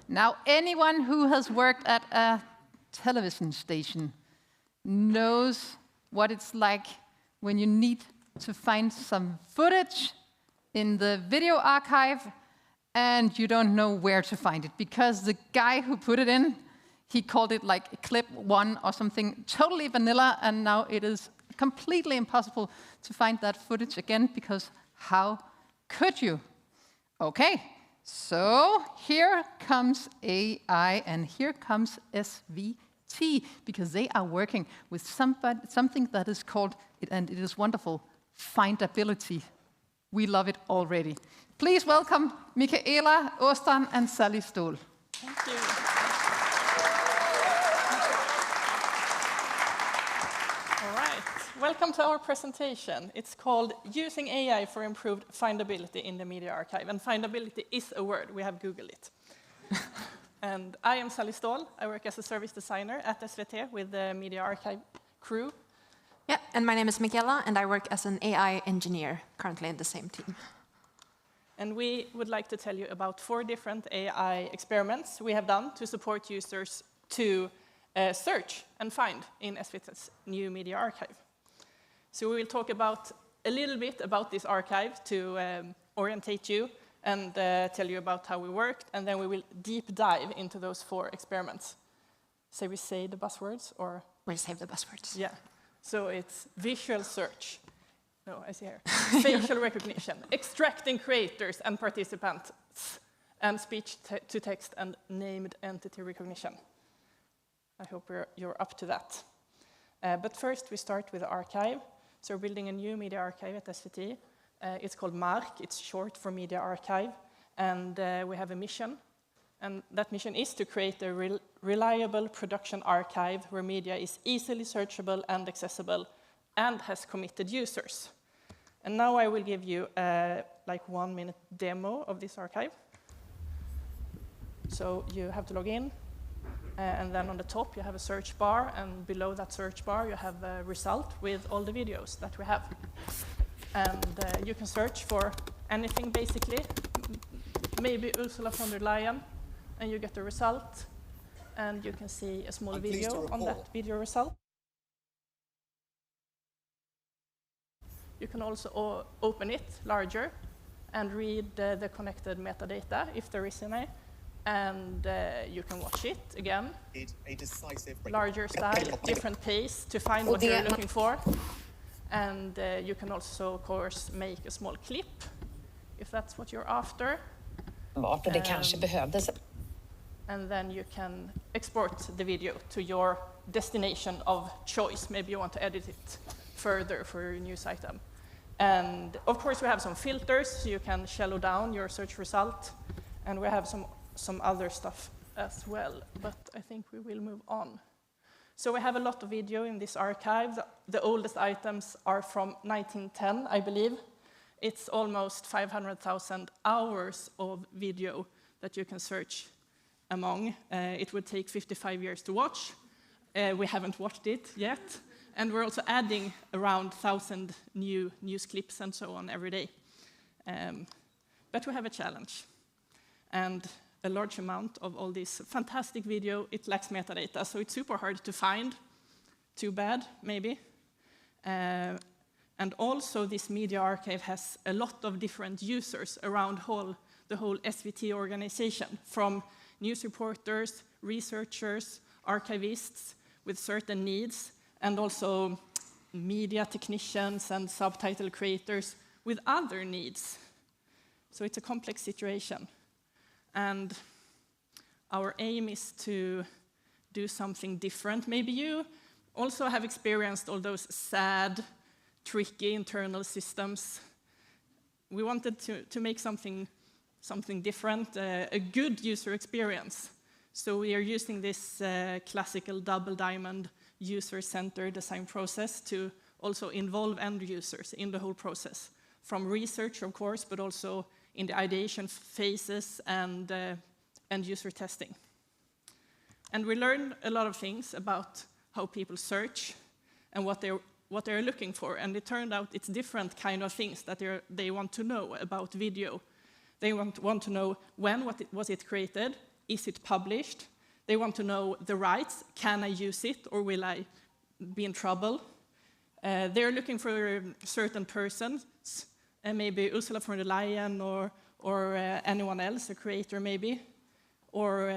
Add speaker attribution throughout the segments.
Speaker 1: Now, anyone who has worked at a television station knows what it's like when you need to find some footage in the video archive and you don't know where to find it because the guy who put it in, he called it like clip 1 or something totally vanilla, and now it is completely impossible to find that footage again because how could you? Okay, so here comes AI and here comes SVT because they are working with something that is called, and it is wonderful, Findability. We love it already. Please welcome Mikaela, Åstrand, and Sally Ståhl.
Speaker 2: Thank you. All right. Welcome to our presentation. It's called Using AI for Improved Findability in the Media Archive. And findability is a word. We have Googled it. And I am Sally Ståhl. I work as a service designer at SVT with the Media Archive crew.
Speaker 3: Yeah, and my name is Mikaela, and I work as an AI engineer, currently in the same team.
Speaker 2: And we would like to tell you about 4 different AI experiments we have done to support users to search and find in SVT's new media archive. So we will talk about a little bit about this archive to orientate you and tell you about how we worked, and then we will deep dive into those 4 experiments. So we say the buzzwords, or?
Speaker 3: We'll save the buzzwords.
Speaker 2: Yeah. So it's visual search. No, I see here. Facial recognition, extracting creators and participants, and speech-to-text and named entity recognition. I hope you're up to that. But first, we start with the archive. So we're building a new media archive at SVT. It's called MARK. It's short for Media Archive. And we have a mission. And that mission is to create a reliable production archive where media is easily searchable and accessible and has committed users. And now I will give you a 1-minute demo of this archive. So you have to log in, and then on the top you have a search bar, and below that search bar you have a result with all the videos that we have. And you can search for anything basically, maybe Ursula von der Leyen, and you get the result, and you can see a small video on that video result. You can also open it larger and read the connected metadata, if there is any, and you can watch it again.
Speaker 4: A decisive
Speaker 2: larger style, different pace to find what you're looking for. And you can also, of course, make a small clip, if that's what you're after. And then you can export the video to your destination of choice. Maybe you want to edit it further for your news item. And of course, we have some filters, so you can shallow down your search result. And we have some other stuff as well, but I think we will move on. So we have a lot of video in this archive. The oldest items are from 1910, I believe. It's almost 500,000 hours of video that you can search among. It would take 55 years to watch. We haven't watched it yet. And we're also adding around 1,000 new news clips and so on every day. But we have a challenge. And a large amount of all this fantastic video, it lacks metadata, so it's super hard to find. Too bad, maybe. And also, this media archive has a lot of different users around the whole SVT organization, from news reporters, researchers, archivists with certain needs, and also media technicians and subtitle creators with other needs. So it's a complex situation. And our aim is to do something different. Maybe you also have experienced all those sad, tricky internal systems. We wanted to make something different, a good user experience. So we are using this classical double diamond user-centered design process to also involve end users in the whole process, from research, of course, but also in the ideation phases and end-user testing. And we learned a lot of things about how people search and what they're looking for. And it turned out it's different kind of things that they want to know about video. They want to know when was it created, is it published? They want to know the rights. Can I use it, or will I be in trouble? They're looking for certain persons, maybe Ursula von der Leyen or anyone else, a creator maybe, or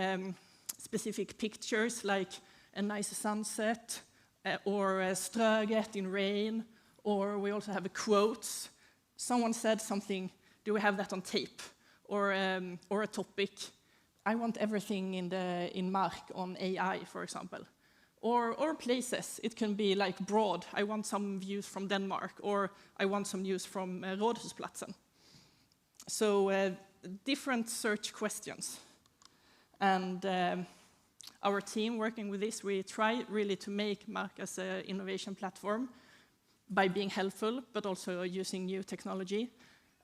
Speaker 2: specific pictures like a nice sunset, or Ströget in rain, or we also have quotes. Someone said something, do we have that on tape? Or a topic. I want everything in Mark on AI, for example. Or places. It can be like broad. I want some views from Denmark, or I want some news from Rådhusplatsen. So different search questions. And our team working with this, we try really to make Mark as an innovation platform by being helpful, but also using new technology.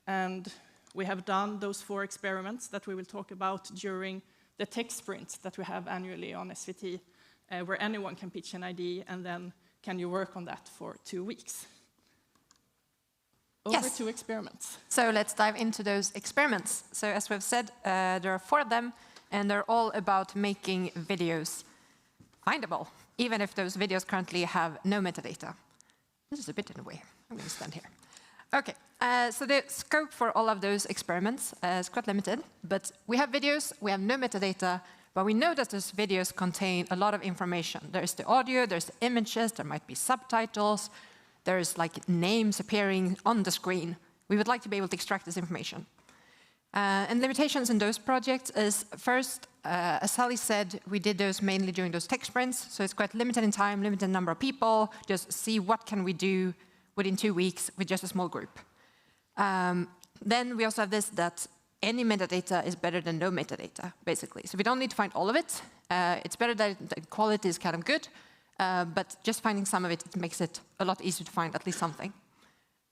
Speaker 2: And we have done those 4 experiments that we will talk about during the tech sprint that we have annually on SVT, where anyone can pitch an idea, and then can you work on that for 2 weeks? Over to experiments.
Speaker 3: So let's dive into those experiments. So as we've said, there are 4 of them, and they're all about making videos findable, even if those videos currently have no metadata. This is a bit in the way. I'm going to stand here. OK, so the scope for all of those experiments is quite limited. But we have videos, we have no metadata, but we know that those videos contain a lot of information. There's the audio, there's the images, there might be subtitles, there's like names appearing on the screen. We would like to be able to extract this information. And limitations in those projects is, first, as Sally said, we did those mainly during those tech sprints, so it's quite limited in time, limited number of people, just see what can we do within 2 weeks with just a small group. Then we also have this, that any metadata is better than no metadata, basically. So we don't need to find all of it. It's better that the quality is kind of good, but just finding some of it, it makes it a lot easier to find at least something.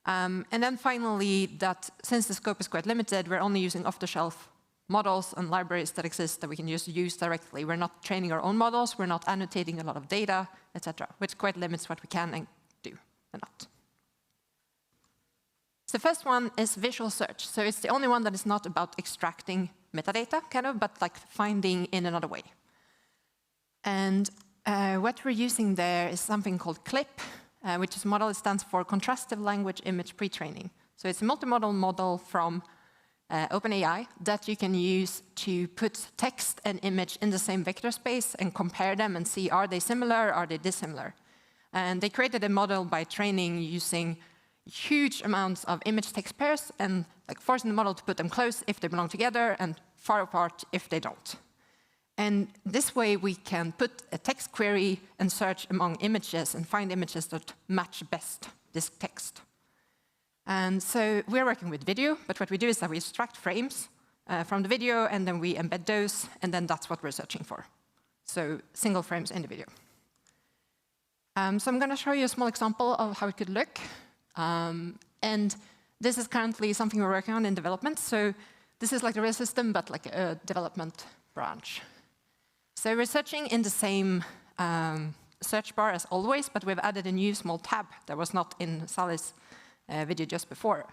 Speaker 3: And then finally, that since the scope is quite limited, we're only using off-the-shelf models and libraries that exist that we can just use directly. We're not training our own models, we're not annotating a lot of data, etc., which quite limits what we can and do and not. The first one is visual search. So it's the only one that is not about extracting metadata, kind of, but like finding in another way. And what we're using there is something called CLIP, which is a model that stands for Contrastive Language Image Pre-training. So it's a multimodal model from OpenAI that you can use to put text and image in the same vector space and compare them and see, are they similar, are they dissimilar? And they created a model by training using huge amounts of image-text pairs and like forcing the model to put them close if they belong together and far apart if they don't. And this way we can put a text query and search among images and find images that match best this text. And so we're working with video, but what we do is that we extract frames from the video and then we embed those, and then that's what we're searching for. So single frames in the video. So I'm going to show you a small example of how it could look. And this is currently something we're working on in development. So this is like the real system, but like a development branch. So we're searching in the same search bar as always, but we've added a new small tab that was not in Sally's video just before.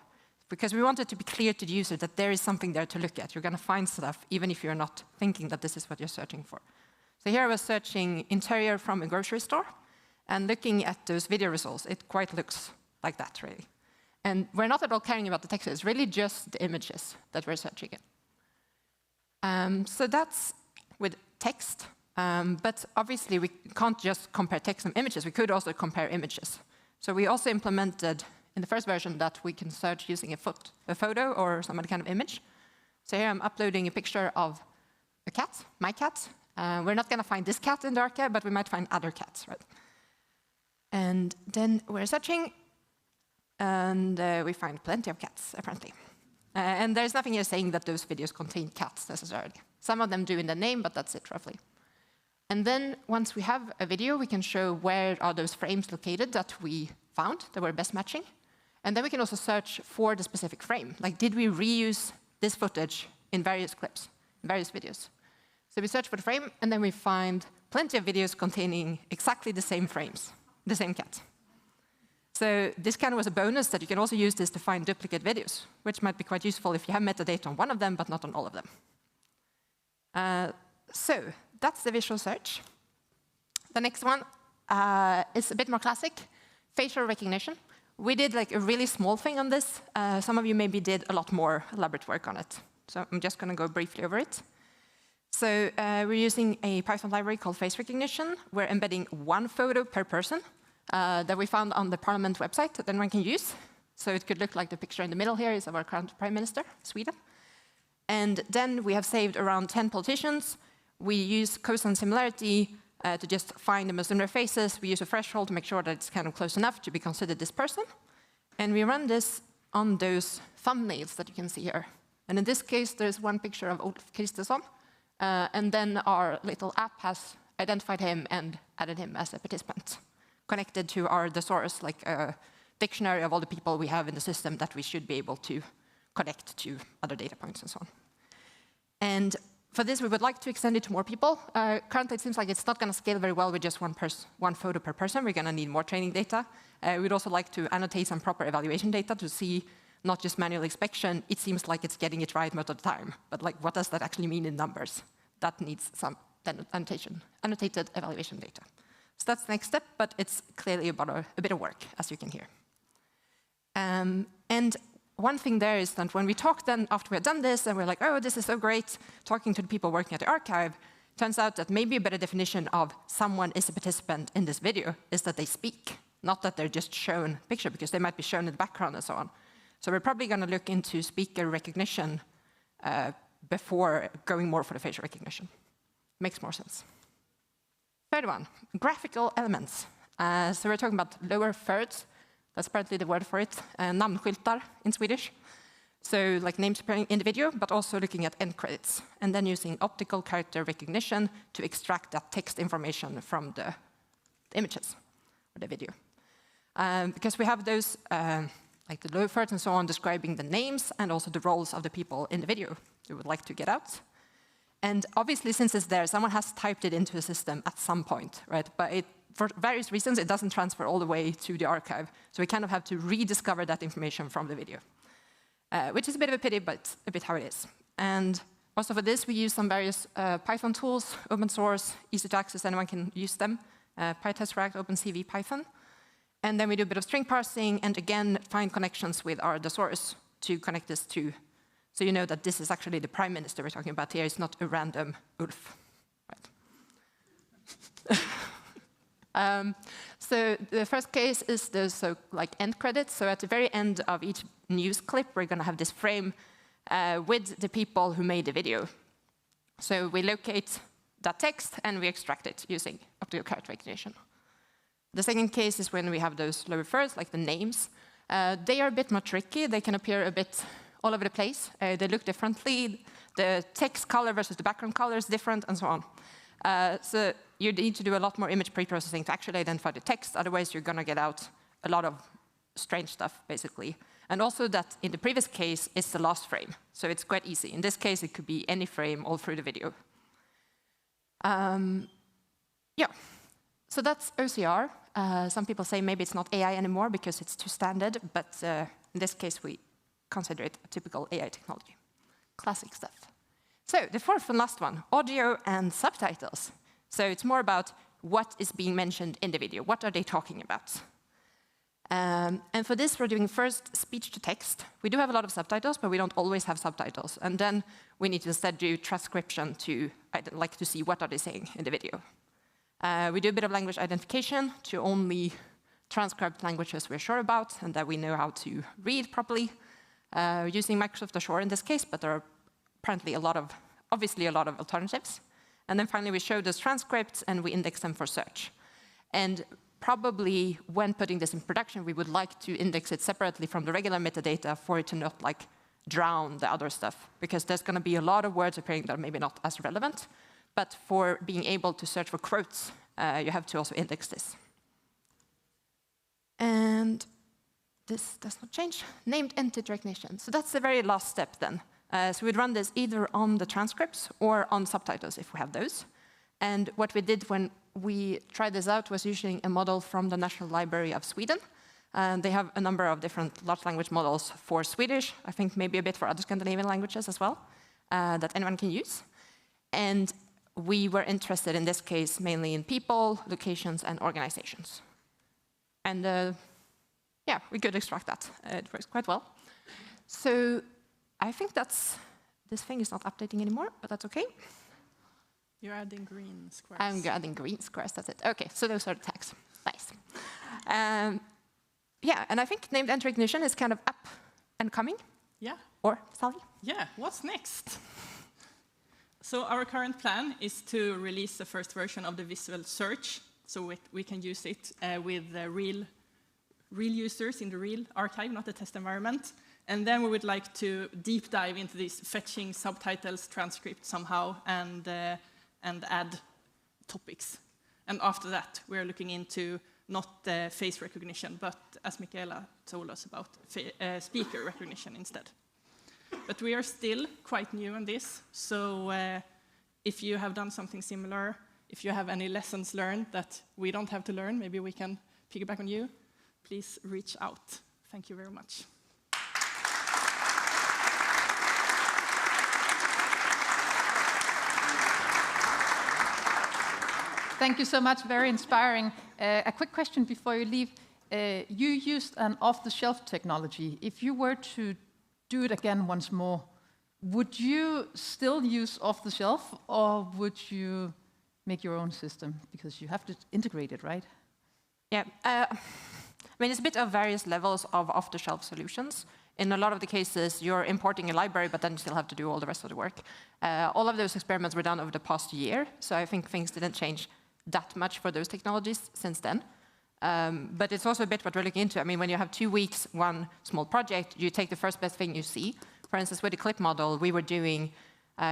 Speaker 3: Because we want it to be clear to the user that there is something there to look at. You're going to find stuff, even if you're not thinking that this is what you're searching for. So here I was searching interior from a grocery store. And looking at those video results, it quite looks like that, really. And we're not at all caring about the text. It's really just the images that we're searching in. So that's with text. But obviously, we can't just compare text and images. We could also compare images. So we also implemented in the first version that we can search using a photo or some other kind of image. So here I'm uploading a picture of a cat, my cat. We're not going to find this cat in the archive, but we might find other cats, right? And then we're searching. And we find plenty of cats, apparently. And there's nothing here saying that those videos contain cats, necessarily. Some of them do in the name, but that's it, roughly. And then once we have a video, we can show where are those frames located that we found, that were best matching. And then we can also search for the specific frame. Like, did we reuse this footage in various clips, in various videos? So we search for the frame, and then we find plenty of videos containing exactly the same frames, the same cat. So this kind of was a bonus that you can also use this to find duplicate videos, which might be quite useful if you have metadata on one of them, but not on all of them. So that's the visual search. The next one is a bit more classic, facial recognition. We did like a really small thing on this. Some of you maybe did a lot more elaborate work on it. So I'm just going to go briefly over it. So we're using a Python library called face recognition. We're embedding one photo per person that we found on the Parliament website that anyone can use. So it could look like the picture in the middle here is of our current Prime Minister, Sweden. And then we have saved around 10 politicians. We use cosine similarity to just find the most similar faces. We use a threshold to make sure that it's kind of close enough to be considered this person. And we run this on those thumbnails that you can see here. And in this case, there's one picture of Ulf Kristersson. And then our little app has identified him and added him as a participant, connected to our thesaurus, like a dictionary of all the people we have in the system that we should be able to connect to other data points and so on. And for this, we would like to extend it to more people. Currently, it seems like it's not going to scale very well with just one photo per person. We're going to need more training data. We'd also like to annotate some proper evaluation data to see not just manual inspection. It seems like it's getting it right most of the time. But like, what does that actually mean in numbers? That needs some annotated evaluation data. So that's the next step, but it's clearly about a bit of work, as you can hear. And one thing there is that when we talk then after we had done this, and we're like, oh, this is so great, talking to the people working at the archive, turns out that maybe a better definition of someone is a participant in this video is that they speak, not that they're just shown a picture, because they might be shown in the background and so on. So we're probably going to look into speaker recognition before going more for the facial recognition. Makes more sense. Third one, graphical elements. So we're talking about lower thirds. That's partly the word for it, namnskyltar in Swedish. So like names appearing in the video, but also looking at end credits, and then using optical character recognition to extract that text information from the images or the video. Because we have those, like the lower thirds and so on, describing the names and also the roles of the people in the video we would like to get out. And obviously, since it's there, someone has typed it into a system at some point, right? But for various reasons, it doesn't transfer all the way to the archive. So we kind of have to rediscover that information from the video, which is a bit of a pity, but a bit how it is. And also for this, we use some various Python tools, open source, easy to access, anyone can use them, PyTestRact, OpenCV, Python. And then we do a bit of string parsing, and again, find connections with our thesaurus to connect this to, so you know that this is actually the Prime Minister we're talking about here. It's not a random Ulf, right? So the first case is those like end credits. So at the very end of each news clip, we're going to have this frame with the people who made the video. So we locate that text and we extract it using optical character recognition. The second case is when we have those lower thirds, like the names. They are a bit more tricky. They can appear a bit all over the place. They look differently. The text color versus the background color is different, and so on. So you need to do a lot more image pre-processing to actually identify the text. Otherwise, you're going to get out a lot of strange stuff, basically. And also that in the previous case, it's the last frame. So it's quite easy. In this case, it could be any frame all through the video. Yeah. So that's OCR. Some people say maybe it's not AI anymore because it's too standard. But in this case, we consider it a typical AI technology. Classic stuff. So the fourth and last one, audio and subtitles. So it's more about what is being mentioned in the video. What are they talking about? And for this, we're doing first speech to text. We do have a lot of subtitles, but we don't always have subtitles. And then we need to instead do transcription to like to see what are they saying in the video. We do a bit of language identification to only transcribe languages we're sure about and that we know how to read properly. Using Microsoft Azure in this case, but there are apparently obviously a lot of alternatives. And then finally, we show those transcripts and we index them for search. And probably when putting this in production, we would like to index it separately from the regular metadata for it to not like drown the other stuff, because there's going to be a lot of words appearing that are maybe not as relevant. But for being able to search for quotes, you have to also index this. And this does not change. Named entity recognition. So that's the very last step then. So we'd run this either on the transcripts or on subtitles if we have those. And what we did when we tried this out was using a model from the National Library of Sweden. They have a number of different large language models for Swedish, I think maybe a bit for other Scandinavian languages as well, that anyone can use. And we were interested in this case mainly in people, locations, and organizations. And yeah, we could extract that. It works quite well. So I think this thing is not updating anymore, but that's okay.
Speaker 2: You're adding green squares.
Speaker 3: I'm adding green squares, that's it. Okay, so those are the tags. Nice. Yeah, and I think named entry recognition is kind of up and coming.
Speaker 2: Yeah.
Speaker 3: Or, Sally?
Speaker 2: Yeah, what's next? So our current plan is to release the first version of the visual search, so we can use it with real users in the real archive, not the test environment. And then we would like to deep dive into this fetching subtitles, transcript somehow, and add topics. And after that, we're looking into not face recognition, but as Mikaela told us about, speaker recognition instead. But we are still quite new on this, so if you have done something similar, if you have any lessons learned that we don't have to learn, maybe we can piggyback on you, please reach out. Thank you very much.
Speaker 1: Thank you so much, very inspiring. A quick question before you leave. You used an off-the-shelf technology. If you were to do it again once more, would you still use off-the-shelf, or would you make your own system? Because you have to integrate it, right?
Speaker 3: Yeah, I mean, it's a bit of various levels of off-the-shelf solutions. In a lot of the cases, you're importing a library, but then you still have to do all the rest of the work. All of those experiments were done over the past year, so I think things didn't change that much for those technologies since then. But it's also a bit what we're looking into. I mean, when you have 2 weeks, one small project, you take the first best thing you see. For instance, with the clip model, we were doing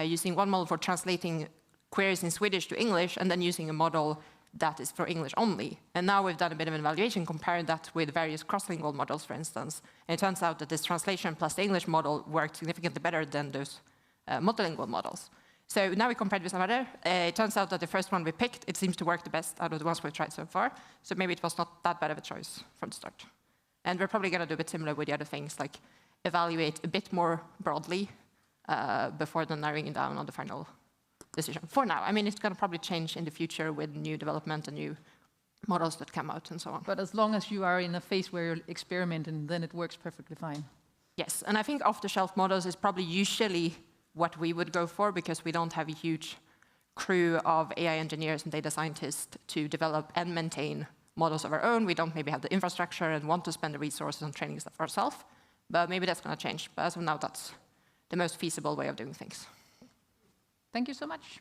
Speaker 3: using one model for translating queries in Swedish to English, and then using a model that is for English only. And now we've done a bit of an evaluation, comparing that with various cross-lingual models, for instance. And it turns out that this translation plus the English model worked significantly better than those multilingual models. So now we compared with some other. It turns out that the first one we picked, it seems to work the best out of the ones we've tried so far. So maybe it was not that bad of a choice from the start. And we're probably going to do a bit similar with the other things, like evaluate a bit more broadly before then narrowing it down on the final decision. For now, I mean, it's going to probably change in the future with new development and new models that come out and so on.
Speaker 1: But as long as you are in a phase where you're experimenting, then it works perfectly fine.
Speaker 3: Yes, and I think off-the-shelf models is probably usually what we would go for, because we don't have a huge crew of AI engineers and data scientists to develop and maintain models of our own. We don't maybe have the infrastructure and want to spend the resources on training stuff ourselves. But maybe that's going to change. But as of now, that's the most feasible way of doing things.
Speaker 1: Thank you so much.